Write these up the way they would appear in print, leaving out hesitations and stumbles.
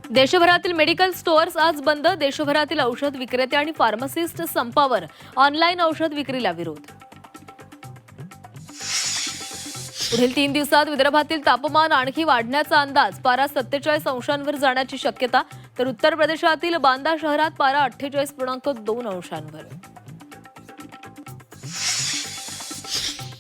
देशभरातील medical stores आज बंद. देशभरातील औषध विक्रेते आणि फार्मासिस्ट संपावर. ऑनलाईन औषध विक्रीला विरोध. पुढील 3 दिवसात विदर्भातील तापमान आणखी वाढण्याचा अंदाज. पारा 47 अंशांवर जाण्याची शक्यता. तर उत्तर प्रदेशातील बांदा शहरात पारा 48.2 अंशांवर.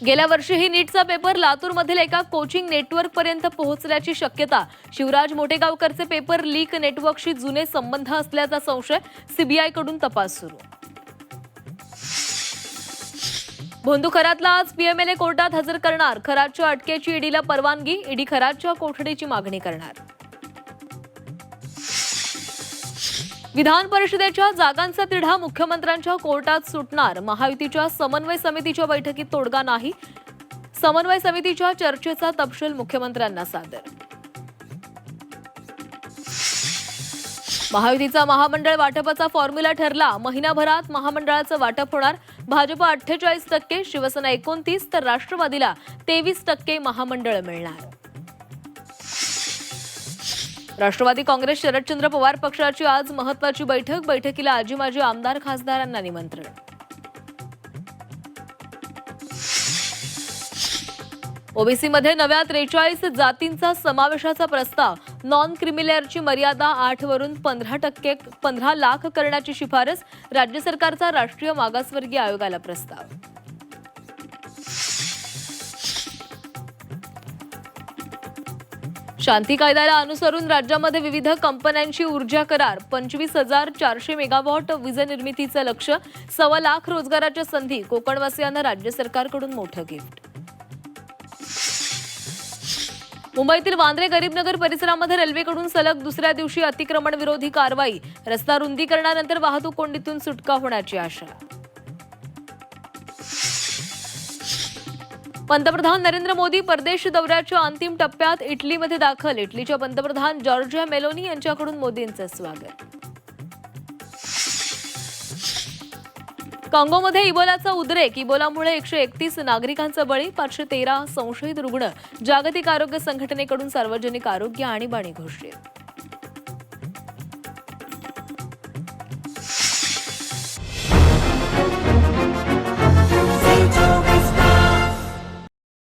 गेल्या वर्षीही नीटचा पेपर लातूरमधील एका कोचिंग नेटवर्कपर्यंत पोहोचल्याची शक्यता. शिवराज मोठेगावकरचे पेपर लीक नेटवर्कशी जुने संबंध असल्याचा संशय. सीबीआयकडून तपास सुरू. भोंदू खरातला आज पीएमएलए कोर्टात हजर करणार. खरातच्या अटकेची ईडीला परवानगी. ईडी खरातच्या कोठडीची मागणी करणार. विधान परिषदेच्या जागांचा तिढा मुख्यमंत्र्यांच्या कोर्टात सुटणार. महायुतीच्या समन्वय समितीच्या बैठकीत तोडगा नाही. समन्वय समितीच्या चर्चेचा तपशील मुख्यमंत्र्यांना सादर. महायुतीचा महामंडळ वाटपाचा फॉर्म्युला ठरला. महिनाभरात महामंडळाचं वाटप होणार. भाजप 48%, शिवसेना 29%, तर राष्ट्रवादीला 23% महामंडळ मिळणार. राष्ट्रवादी काँग्रेस शरदचंद्र पवार पक्षाची आज महत्त्वाची बैठक. बैठकीला आजी माजी आमदार खासदारांना निमंत्रण. ओबीसीमध्ये नव्या 43 जातींचा समावेशाचा प्रस्ताव. नॉन क्रिमिलेअरची मर्यादा 8 वरून 15 लाख करण्याची शिफारस. राज्य सरकारचा राष्ट्रीय मागासवर्गीय आयोगाला प्रस्ताव. शांती कायद्याला अनुसरून राज्यामध्ये विविध कंपन्यांची ऊर्जा करार. 25,400 मेगावॉट वीज निर्मितीचं लक्ष्य. 1.25 लाख रोजगाराच्या संधी. कोकणवासियांना राज्य सरकारकडून मोठं गिफ्ट. मुंबईतील वांद्रे गरीबनगर परिसरामध्ये रेल्वेकडून सलग दुसऱ्या दिवशी अतिक्रमण विरोधी कारवाई. रस्ता रुंदीकरणानंतर वाहतूक कोंडीतून सुटका होण्याची आशा. पंतप्रधान नरेंद्र मोदी परदेश दौऱ्याच्या अंतिम टप्प्यात. इटलीमध्ये दाखल. इटलीच्या पंतप्रधान जॉर्जिया मेलोनी यांच्याकडून मोदींचं स्वागत. काँगोमध्ये इबोलाचा उद्रेक. इबोलामुळे 131 नागरिकांचा बळी. 513 संशयित रुग्ण. जागतिक आरोग्य संघटनेकडून सार्वजनिक आरोग्य आणीबाणी घोषित.